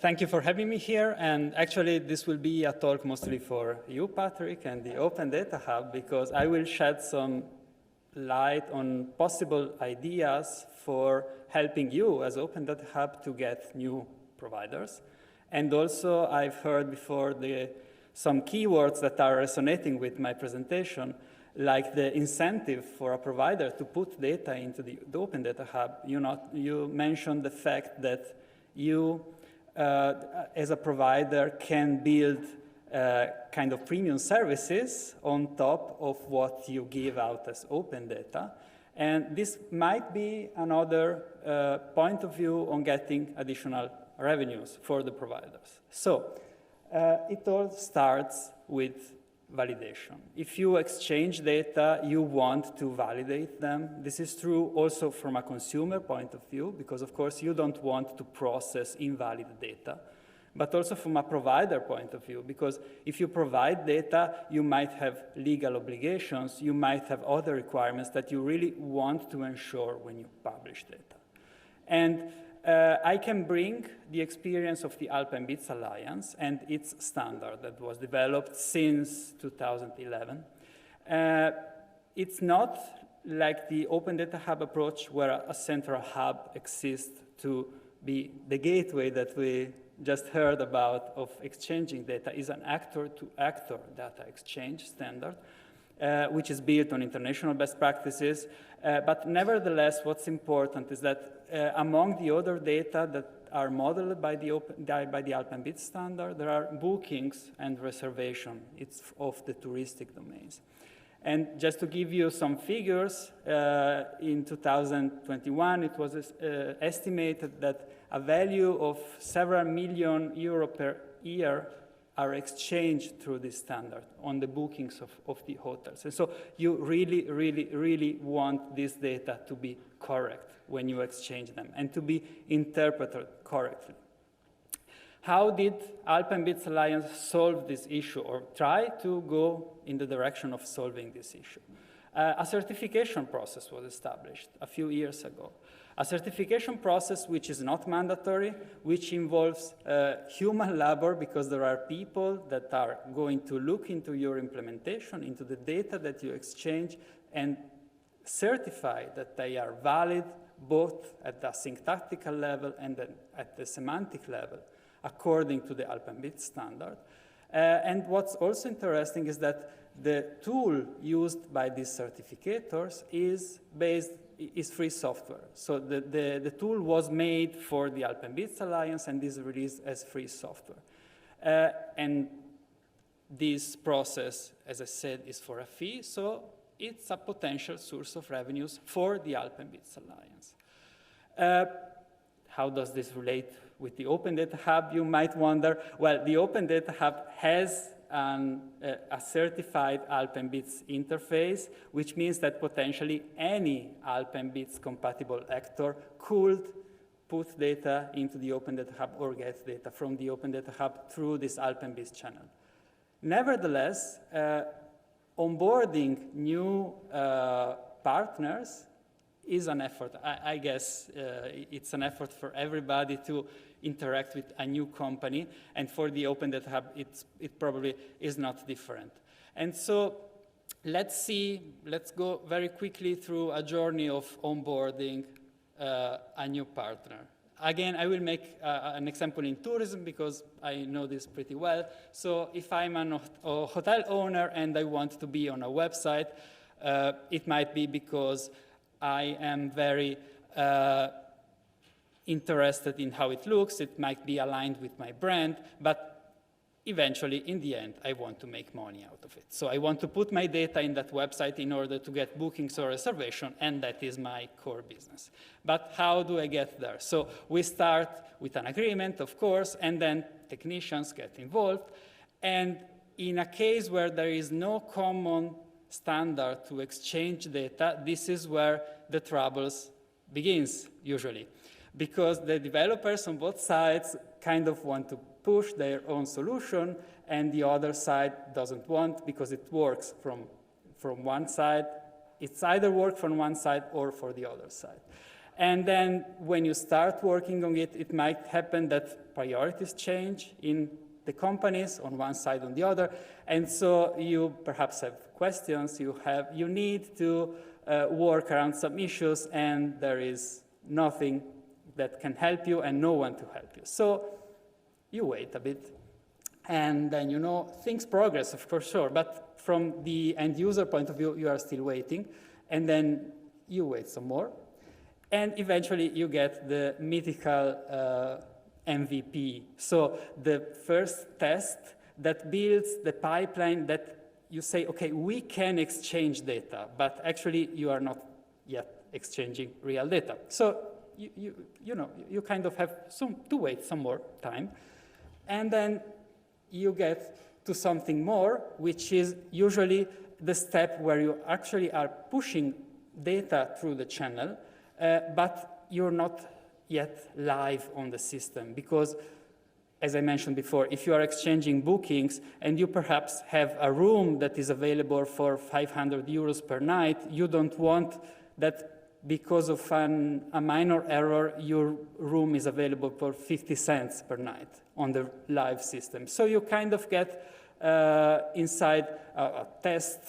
thank you for having me here. And actually, this will be a talk mostly for you, Patrick, and the Open Data Hub, because I will shed some light on possible ideas for helping you as Open Data Hub to get new providers. And also, I've heard before some keywords that are resonating with my presentation, like the incentive for a provider to put data into the Open Data Hub. You mentioned the fact that you, as a provider, can build kind of premium services on top of what you give out as open data. And this might be another point of view on getting additional revenues for the providers. So it all starts with validation. If you exchange data, you want to validate them. This is true also from a consumer point of view, because of course you don't want to process invalid data, but also from a provider point of view, because if you provide data, you might have legal obligations, you might have other requirements that you really want to ensure when you publish data. And I can bring the experience of the Alpine Bits Alliance and its standard that was developed since 2011. It's not like the Open Data Hub approach where a central hub exists to be the gateway that we just heard about of exchanging data. Is an actor-to-actor data exchange standard, which is built on international best practices. But nevertheless, what's important is that among the other data that are modeled by the Alpine Bits standard, there are bookings and reservation. It's of the touristic domains. And just to give you some figures, in 2021, it was estimated that a value of several million euro per year are exchanged through this standard on the bookings of the hotels. And so you really, really, really want this data to be correct when you exchange them and to be interpreted correctly. How did Alpine Bits Alliance solve this issue or try to go in the direction of solving this issue? A certification process was established a few years ago. A certification process which is not mandatory, which involves human labor, because there are people that are going to look into your implementation, into the data that you exchange, and certify that they are valid both at the syntactical level and then at the semantic level, according to the Alpine Bits standard. And what's also interesting is that the tool used by these certificators is free software. So the tool was made for the Alpine Bits Alliance and is released as free software. And this process, as I said, is for a fee, so it's a potential source of revenues for the Alpine Bits Alliance. How does this relate with the Open Data Hub, you might wonder? Well, the Open Data Hub has a certified Alpine Bits interface, which means that potentially any Alpine Bits compatible actor could put data into the Open Data Hub or get data from the Open Data Hub through this Alpine Bits channel. Nevertheless, onboarding new partners is an effort. I guess it's an effort for everybody to interact with a new company, and for the Open Data Hub, it probably is not different. And so let's go very quickly through a journey of onboarding a new partner. Again, I will make an example in tourism because I know this pretty well. So if I'm a hotel owner and I want to be on a website, it might be because I am very interested in how it looks. It might be aligned with my brand, but eventually, in the end, I want to make money out of it. So I want to put my data in that website in order to get bookings or reservation, and that is my core business. But how do I get there? So we start with an agreement, of course, and then technicians get involved. And in a case where there is no common standard to exchange data, this is where the troubles begins, usually. Because the developers on both sides kind of want to push their own solution, and the other side doesn't want because it works from one side. It's either work from one side or for the other side. And then when you start working on it, it might happen that priorities change in the companies on one side or the other. And so you perhaps have questions, you need to work around some issues, and there is nothing that can help you and no one to help you. So you wait a bit. And then, things progress, of course, sure. But from the end user point of view, you are still waiting. And then you wait some more. And eventually, you get the mythical MVP. So the first test that builds the pipeline that you say, OK, we can exchange data. But actually, you are not yet exchanging real data. So you kind of have to wait some more time. And then you get to something more, which is usually the step where you actually are pushing data through the channel, but you're not yet live on the system. Because, as I mentioned before, if you are exchanging bookings and you perhaps have a room that is available for 500 euros per night, you don't want that because of a minor error, your room is available for 50 cents per night on the live system. So you kind of get inside a test,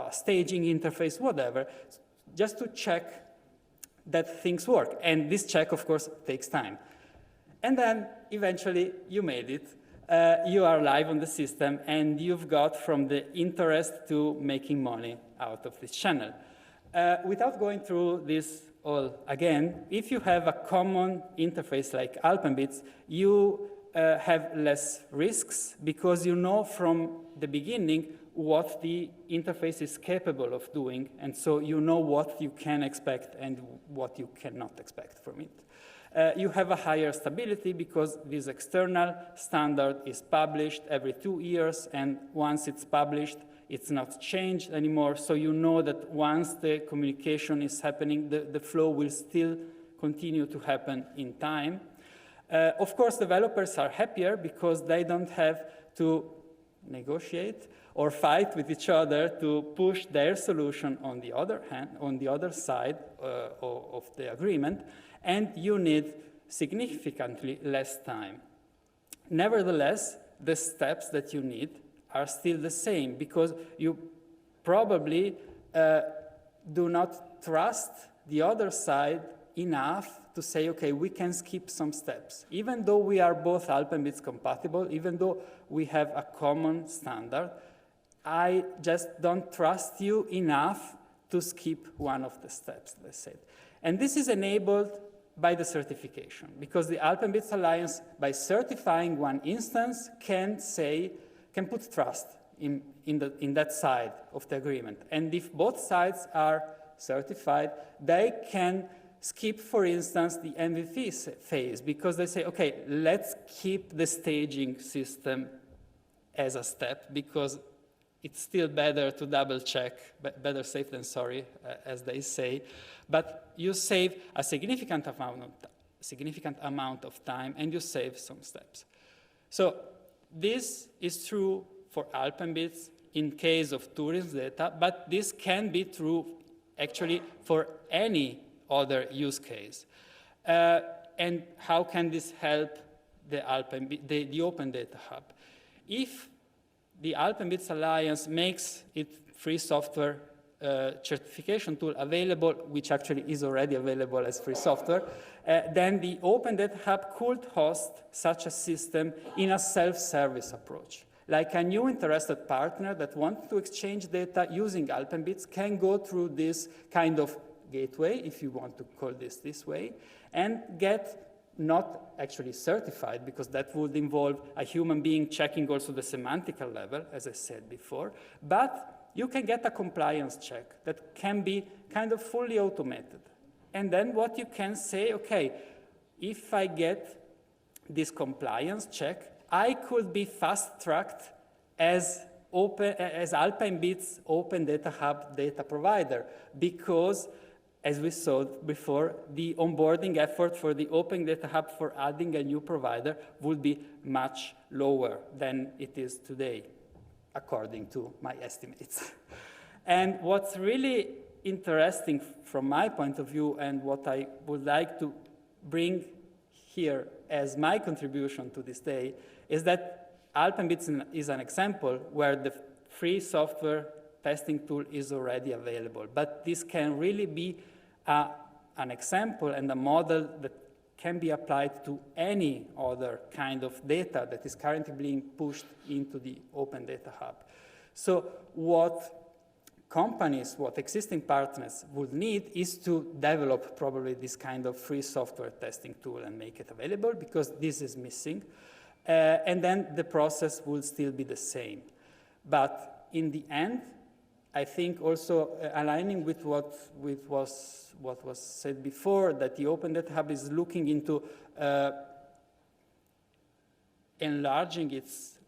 staging interface, whatever, just to check that things work. And this check, of course, takes time. And then eventually you made it. You are live on the system, and you've got from the interest to making money out of this channel. Without going through this all again, if you have a common interface like Alpine, you have less risks because you know from the beginning what the interface is capable of doing, and so you know what you can expect and what you cannot expect from it. You have a higher stability because this external standard is published every 2 years, and once it's published, it's not changed anymore, so you know that once the communication is happening, the flow will still continue to happen in time. Of course, developers are happier because they don't have to negotiate or fight with each other to push their solution on the other hand, on the other side of the agreement, and you need significantly less time. Nevertheless, the steps that you need are still the same because you probably do not trust the other side enough to say, OK, we can skip some steps. Even though we are both Alpine compatible, even though we have a common standard, I just don't trust you enough to skip one of the steps, let's say. And this is enabled by the certification, because the Alpine Alliance, by certifying one instance, can put trust in that side of the agreement. And if both sides are certified, they can skip, for instance, the MVP phase, because they say, OK, let's keep the staging system as a step, because it's still better to double check, better safe than sorry, as they say. But you save a significant amount of time, and you save some steps. So this is true for Alpine in case of tourism data, but this can be true actually for any other use case. And how can this help the Open Data Hub? If the Alpine Alliance makes its free software certification tool available, which actually is already available as free software, then the Open Data Hub could host such a system in a self-service approach. Like a new interested partner that wants to exchange data using Alpine can go through this kind of gateway, if you want to call this way, and get not actually certified, because that would involve a human being checking also the semantical level, as I said before, but you can get a compliance check that can be kind of fully automated. And then what you can say, OK, if I get this compliance check, I could be fast-tracked as Alpine Open Data Hub data provider, because as we saw before, the onboarding effort for the Open Data Hub for adding a new provider would be much lower than it is today, according to my estimates. And what's really interesting from my point of view, and what I would like to bring here as my contribution to this day, is that Alpine is an example where the free software testing tool is already available. But this can really be an example and a model that can be applied to any other kind of data that is currently being pushed into the Open Data Hub. So what companies, what existing partners would need is to develop probably this kind of free software testing tool and make it available, because this is missing. And then the process will still be the same. But in the end, I think also aligning with what was said before, that the Open Data Hub is looking into enlarging its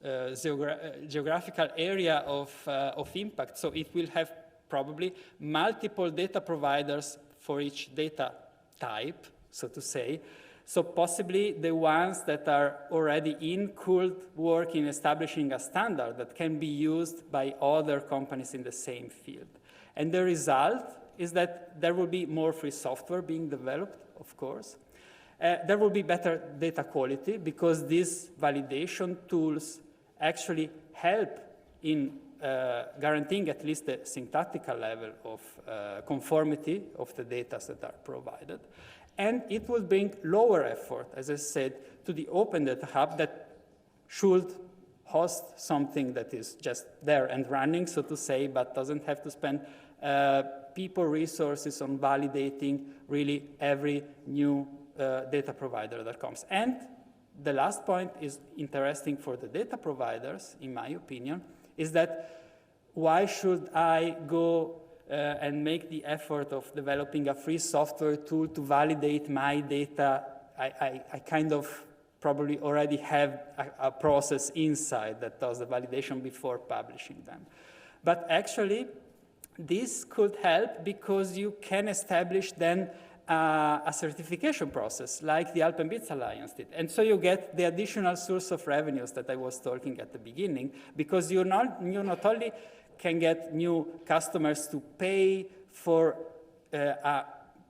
geographical area of impact. So it will have probably multiple data providers for each data type, so to say. So possibly the ones that are already in could work in establishing a standard that can be used by other companies in the same field. And the result is that there will be more free software being developed, of course. There will be better data quality, because these validation tools actually help in guaranteeing at least the syntactical level of conformity of the data that are provided. And it will bring lower effort, as I said, to the Open Data Hub that should host something that is just there and running, so to say, but doesn't have to spend people resources on validating really every new data provider that comes. And the last point is interesting for the data providers, in my opinion, is that why should I go and make the effort of developing a free software tool to validate my data? I kind of probably already have a process inside that does the validation before publishing them. But actually, this could help, because you can establish then a certification process like the Alpine Bits Alliance did. And so you get the additional source of revenues that I was talking at the beginning, because you not only can get new customers to pay for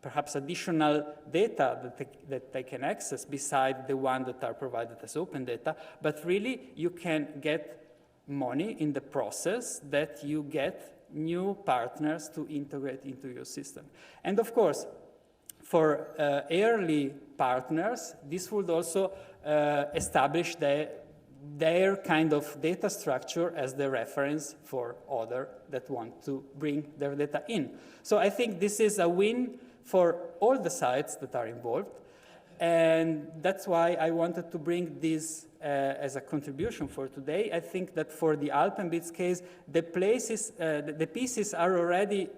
perhaps additional data that they can access beside the one that are provided as open data, but really you can get money in the process that you get new partners to integrate into your system. And of course, for early partners, this would also establish their kind of data structure as the reference for others that want to bring their data in. So I think this is a win for all the sides that are involved. And that's why I wanted to bring this as a contribution for today. I think that for the Alpine Bits case, the pieces are already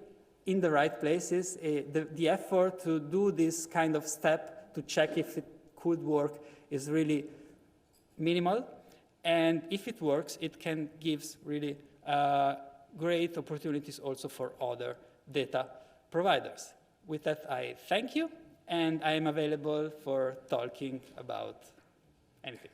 in the right places. The effort to do this kind of step to check if it could work is really minimal. And if it works, it can give really great opportunities also for other data providers. With that, I thank you, and I am available for talking about anything.